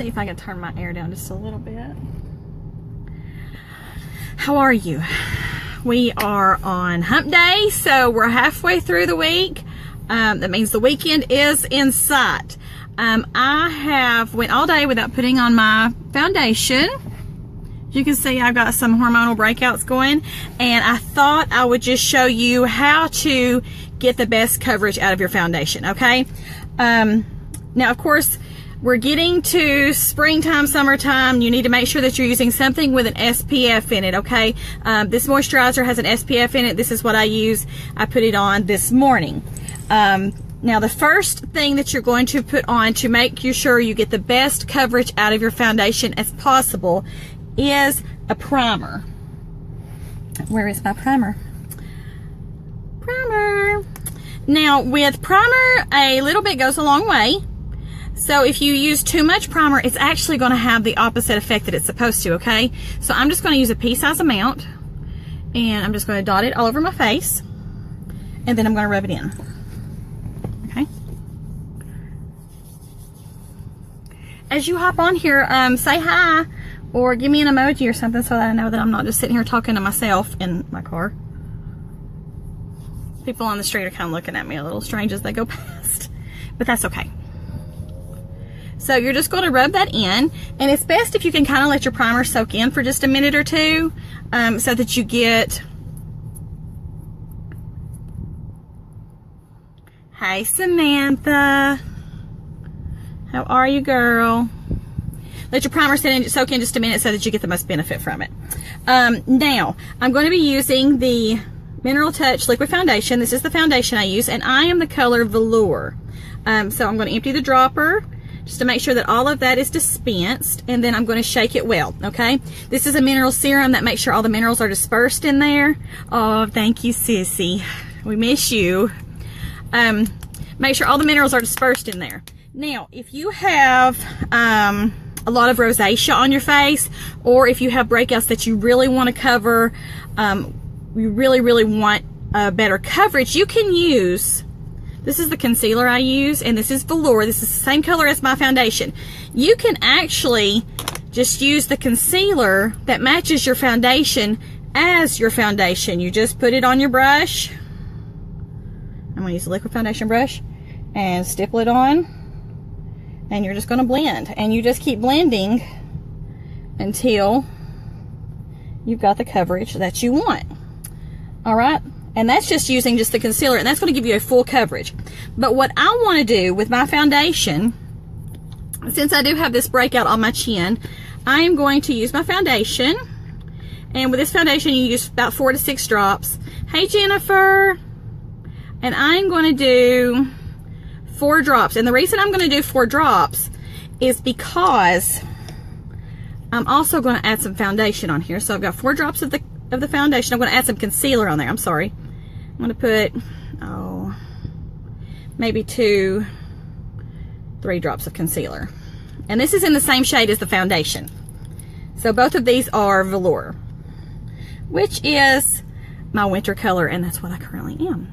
see if I can turn my air down just a little bit. How are you? We are on hump day, so we're halfway through the week. That means the weekend is in sight. I went all day without putting on my foundation. As you can see, I've got some hormonal breakouts going, and I thought I would just show you how to get the best coverage out of your foundation, okay? Now, of course, we're getting to springtime, summertime. You need to make sure that you're using something with an SPF in it, okay? This moisturizer has an SPF in it. This is what I use. I put it on this morning. Now, the first thing that you're going to put on to make sure you get the best coverage out of your foundation as possible is a primer. Where is my primer? Primer. Now, with primer, a little bit goes a long way. So if you use too much primer, it's actually going to have the opposite effect that it's supposed to, okay? So I'm just going to use a pea-size amount, and I'm just going to dot it all over my face, and then I'm going to rub it in, okay? As you hop on here, say hi, or give me an emoji or something so that I know that I'm not just sitting here talking to myself in my car. People on the street are kind of looking at me a little strange as they go past, but that's okay. So you're just going to rub that in, and it's best if you can kind of let your primer soak in for just a minute or two, so that you get... Hey, Samantha. How are you, girl? Let your primer soak in just a minute so that you get the most benefit from it. Now, I'm going to be using the Mineral Touch Liquid Foundation. This is the foundation I use, and I am the color Velour. So I'm going to empty the dropper just to make sure that all of that is dispensed, and then I'm going to shake it well, okay? This is a mineral serum that makes sure all the minerals are dispersed in there. Oh, thank you, sissy. We miss you. Make sure all the minerals are dispersed in there. Now, if you have a lot of rosacea on your face, or if you have breakouts that you really want to cover, you really want better coverage, you can use... This is the concealer I use, and this is Velour. This is the same color as my foundation. You can actually just use the concealer that matches your foundation as your foundation. You just put it on your brush. I'm going to use a liquid foundation brush and stipple it on, and you're just going to blend. And you just keep blending until you've got the coverage that you want. All right? And that's just using just the concealer, and that's going to give you a full coverage. But what I want to do with my foundation, since I do have this breakout on my chin, I am going to use my foundation. And with this foundation, you use about 4 to 6 drops. Hey, Jennifer. And I'm going to do 4 drops. And the reason I'm going to do 4 drops is because I'm also going to add some foundation on here. So I've got 4 drops of the foundation. I'm going to add some concealer on there. I'm sorry. I'm going to put, maybe 2, 3 drops of concealer. And this is in the same shade as the foundation. So both of these are Velour, which is my winter color, and that's what I currently am.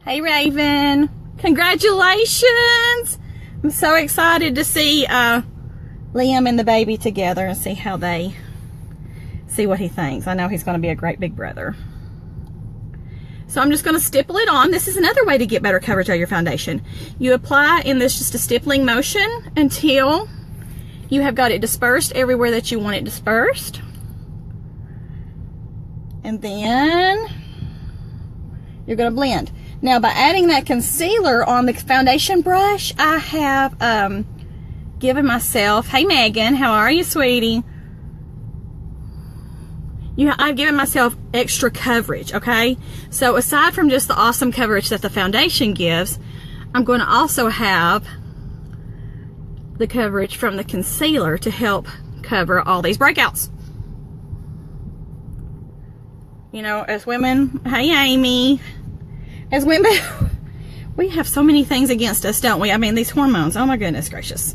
Hey, Raven. Congratulations. I'm so excited to see Liam and the baby together and see what he thinks. I know he's going to be a great big brother. So I'm just going to stipple it on. This is another way to get better coverage of your foundation. You apply in this just a stippling motion until you have got it dispersed everywhere that you want it dispersed. And then you're going to blend. Now, by adding that concealer on the foundation brush, I have given myself, hey Megan, how are you, sweetie? I've given myself extra coverage, okay? So aside from just the awesome coverage that the foundation gives, I'm going to also have the coverage from the concealer to help cover all these breakouts. You know, as women, hey Amy, as women, we have so many things against us, don't we? I mean, these hormones, oh my goodness gracious.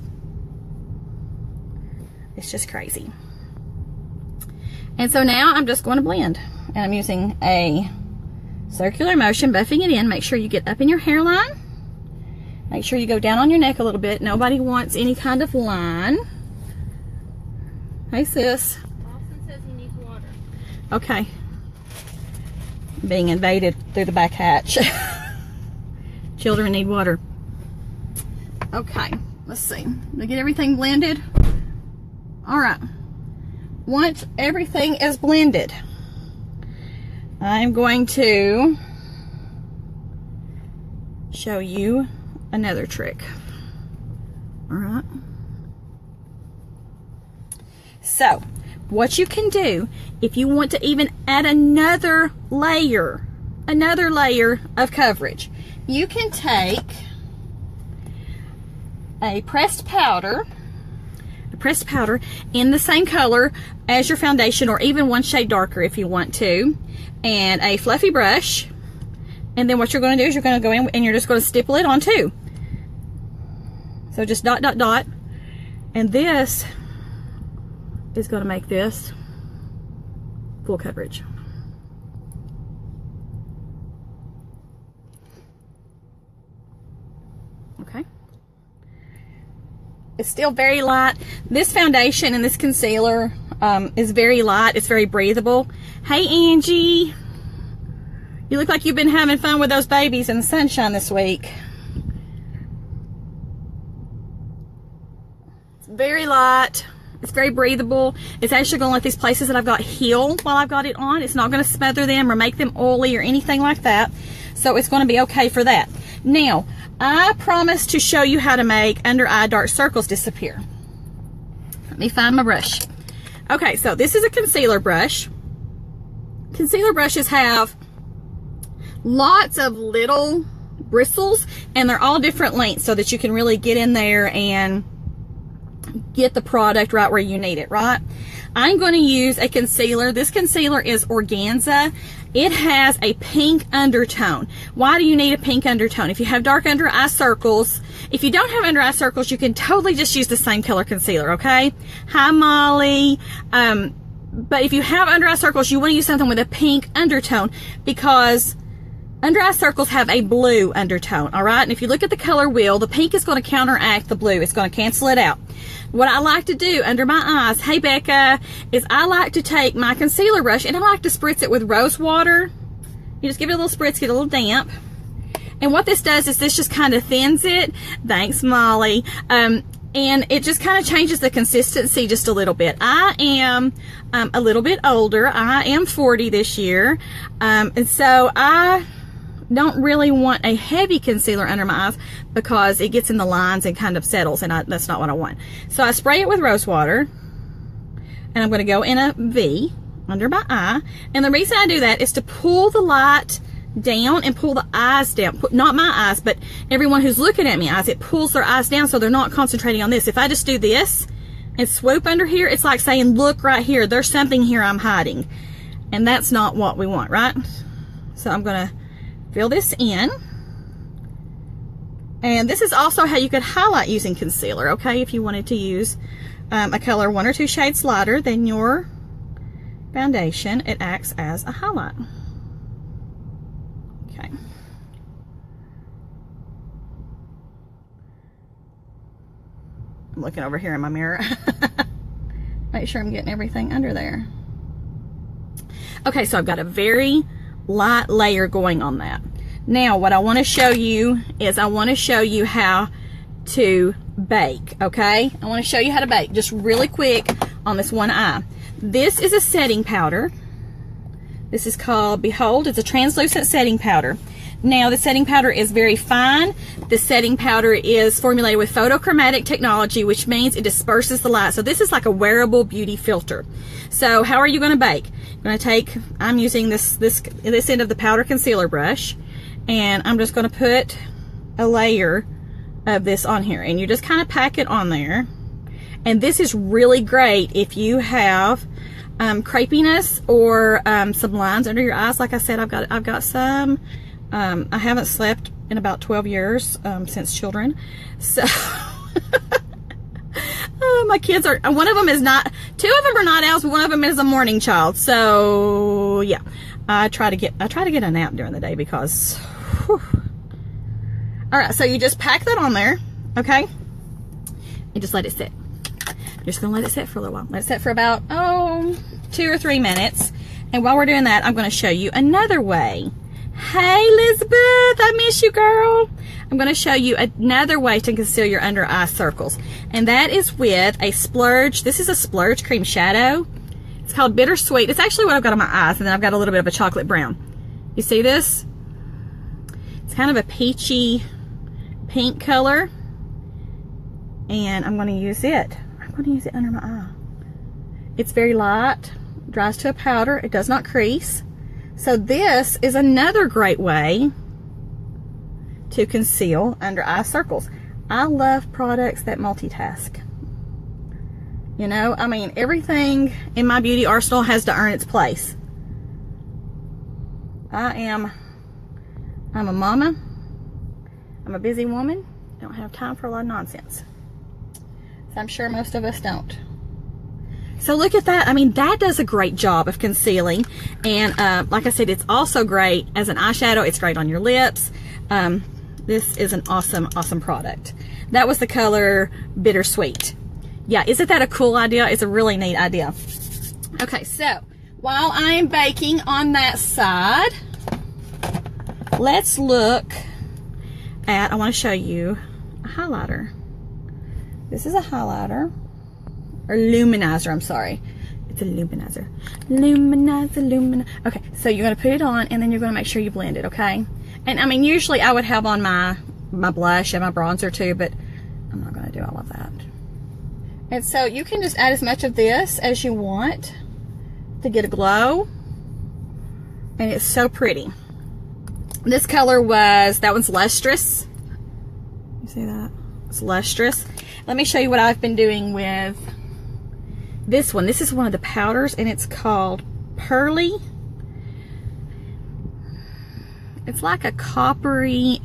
It's just crazy. And so now I'm just going to blend. And I'm using a circular motion, buffing it in. Make sure you get up in your hairline. Make sure you go down on your neck a little bit. Nobody wants any kind of line. Hey, sis. Austin says he needs water. Okay. Being invaded through the back hatch. Children need water. Okay, let's see. Did I get everything blended? All right. Once everything is blended, I'm going to show you another trick. All right. So, what you can do, if you want to even add another layer of coverage, you can take a pressed powder in the same color as your foundation, or even one shade darker if you want to, and a fluffy brush. And then what you're going to do is you're going to go in and you're just going to stipple it on too. So just dot, dot, dot. And this is going to make this full coverage. Okay. It's still very light. This foundation and this concealer is very light. It's very breathable. Hey, Angie. You look like you've been having fun with those babies in the sunshine this week. It's very light. It's very breathable. It's actually going to let these places that I've got heal while I've got it on. It's not going to smother them or make them oily or anything like that. So it's going to be okay for that. Now, I promised to show you how to make under eye dark circles disappear. Let me find my brush. Okay, so this is a concealer brush. Concealer brushes have lots of little bristles, and they're all different lengths so that you can really get in there and get the product right where you need it, right? I'm going to use a concealer. This concealer is organza. It has a pink undertone. Why do you need a pink undertone? If you have dark under eye circles, if you don't have under eye circles, you can totally just use the same color concealer, okay? Hi, Molly. But if you have under eye circles, you want to use something with a pink undertone, because under eye circles have a blue undertone, all right? And if you look at the color wheel, the pink is going to counteract the blue. It's going to cancel it out. What I like to do under my eyes, hey Becca, is I like to take my concealer brush and I like to spritz it with rose water. You just give it a little spritz, get a little damp. And what this does is this just kind of thins it. Thanks, Molly. And it just kind of changes the consistency just a little bit. I am a little bit older. I am 40 this year. And so I don't really want a heavy concealer under my eyes because it gets in the lines and kind of settles, and that's not what I want. So I spray it with rose water, and I'm going to go in a V under my eye. And the reason I do that is to pull the light down and pull the eyes down. Not my eyes, but everyone who's looking at me eyes. It pulls their eyes down so they're not concentrating on this. If I just do this and swoop under here, it's like saying, look right here, there's something here I'm hiding. And that's not what we want, right? So I'm going to fill this in. And this is also how you could highlight using concealer, okay? If you wanted to use a color 1 or 2 shades lighter than your foundation, it acts as a highlight. Okay. I'm looking over here in my mirror. Make sure I'm getting everything under there. Okay, so I've got a very light layer going on that. Now what I want to show you is I want to show you how to bake, okay? I want to show you how to bake just really quick on this one eye. This is a setting powder. This is called Behold. It's a translucent setting powder. Now the setting powder is very fine. The setting powder is formulated with photochromatic technology, which means it disperses the light. So this is like a wearable beauty filter. So how are you going to bake? I'm going to take, I'm using this end of the powder concealer brush, and I'm just going to put a layer of this on here, and you just kind of pack it on there. And this is really great if you have crepiness or some lines under your eyes. Like I said, I've got some. I haven't slept in about 12 years since children, so my kids are, one of them is not, 2 of them are night owls, but one of them is a morning child. So yeah, I try to get a nap during the day because whew, All right, so you just pack that on there, okay? And just let it sit. You're just gonna let it sit for a little while. Let it sit for about, 2 or 3 minutes. And while we're doing that, I'm gonna show you another way. Hey, Elizabeth, I miss you, girl. I'm gonna show you another way to conceal your under eye circles. And that is with a splurge. This is a splurge cream shadow. It's called Bittersweet. It's actually what I've got on my eyes, and then I've got a little bit of a chocolate brown. You see this? It's kind of a peachy pink color. And I'm gonna use it. I'm gonna use it under my eye. It's very light, dries to a powder. It does not crease. So this is another great way to conceal under eye circles. I love products that multitask. You know, I mean, everything in my beauty arsenal has to earn its place. I'm a mama. I'm a busy woman. Don't have time for a lot of nonsense. So I'm sure most of us don't. So look at that. I mean, that does a great job of concealing. And like I said, it's also great as an eyeshadow. It's great on your lips. This is an awesome, awesome product. That was the color Bittersweet. Yeah, isn't that a cool idea? It's a really neat idea. Okay, so while I am baking on that side, let's look at, I want to show you a highlighter. This is a highlighter, or luminizer, I'm sorry. It's a luminizer. Luminizer. Okay, so you're going to put it on, and then you're going to make sure you blend it, okay? And I mean, usually I would have on my blush and my bronzer too, but I'm not going to do all of that. And so you can just add as much of this as you want to get a glow. And it's so pretty. This color was, that one's Lustrous. You see that? It's Lustrous. Let me show you what I've been doing with this one. This is one of the powders, and it's called Pearly. It's like a coppery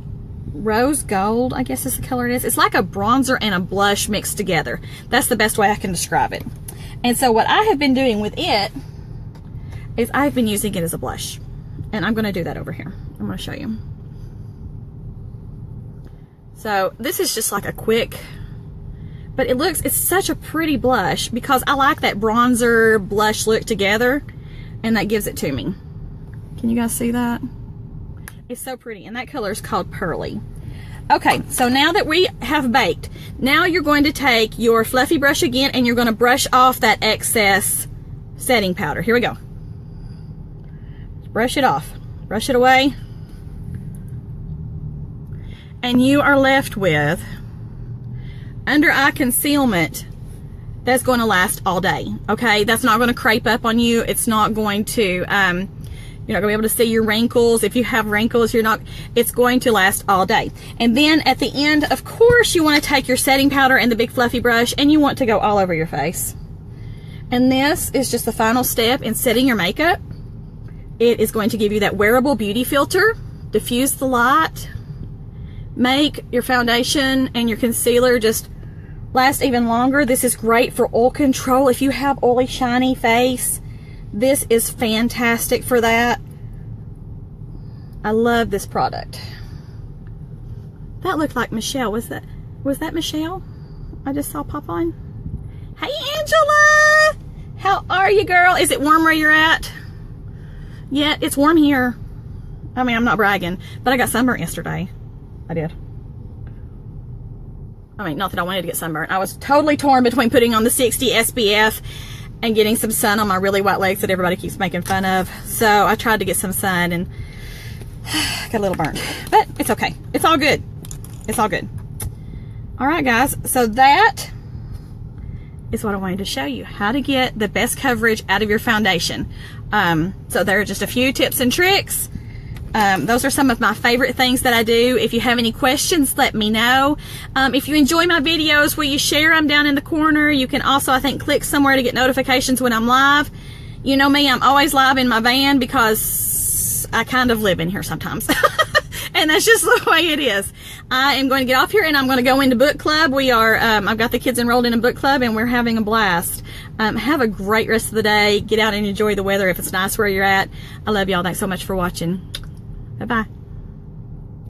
rose gold, I guess is the color it is. It's like a bronzer and a blush mixed together. That's the best way I can describe it. And so what I have been doing with it is I've been using it as a blush. And I'm going to do that over here. I'm going to show you. So this is just like a quick, but it's such a pretty blush because I like that bronzer blush look together, and that gives it to me. Can you guys see that? It's so pretty, and that color is called Pearly. Okay, so now that we have baked, now you're going to take your fluffy brush again, and you're going to brush off that excess setting powder. Here we go. Brush it off. Brush it away. And you are left with under eye concealment that's going to last all day, okay? That's not going to crepe up on you. It's not going to, you're not going to be able to see your wrinkles. If you have wrinkles, it's going to last all day. And then at the end, of course, you want to take your setting powder and the big fluffy brush, and you want to go all over your face. And this is just the final step in setting your makeup. It is going to give you that wearable beauty filter, diffuse the light, make your foundation and your concealer just last even longer. This is great for oil control. If you have oily, shiny face, this is fantastic for that. I love this product. That looked like Michelle. Was that Michelle? I just saw pop on. Hey, Angela! How are you, girl? Is it warm where you're at? Yeah, it's warm here. I mean, I'm not bragging, but I got sunburnt yesterday. I did. I mean, not that I wanted to get sunburnt. I was totally torn between putting on the 60 SPF and getting some sun on my really white legs that everybody keeps making fun of. So I tried to get some sun and got a little burnt. But it's okay. It's all good. It's all good. All right, guys. So that is what I wanted to show you. How to get the best coverage out of your foundation. So there are just a few tips and tricks. Those are some of my favorite things that I do. If you have any questions, let me know. If you enjoy my videos, will you share them down in the corner? You can also, I think, click somewhere to get notifications when I'm live. You know me, I'm always live in my van because I kind of live in here sometimes. And that's just the way it is. I am going to get off here and I'm going to go into book club. We are, I've got the kids enrolled in a book club and we're having a blast. Have a great rest of the day. Get out and enjoy the weather if it's nice where you're at. I love y'all. Thanks so much for watching. Bye-bye.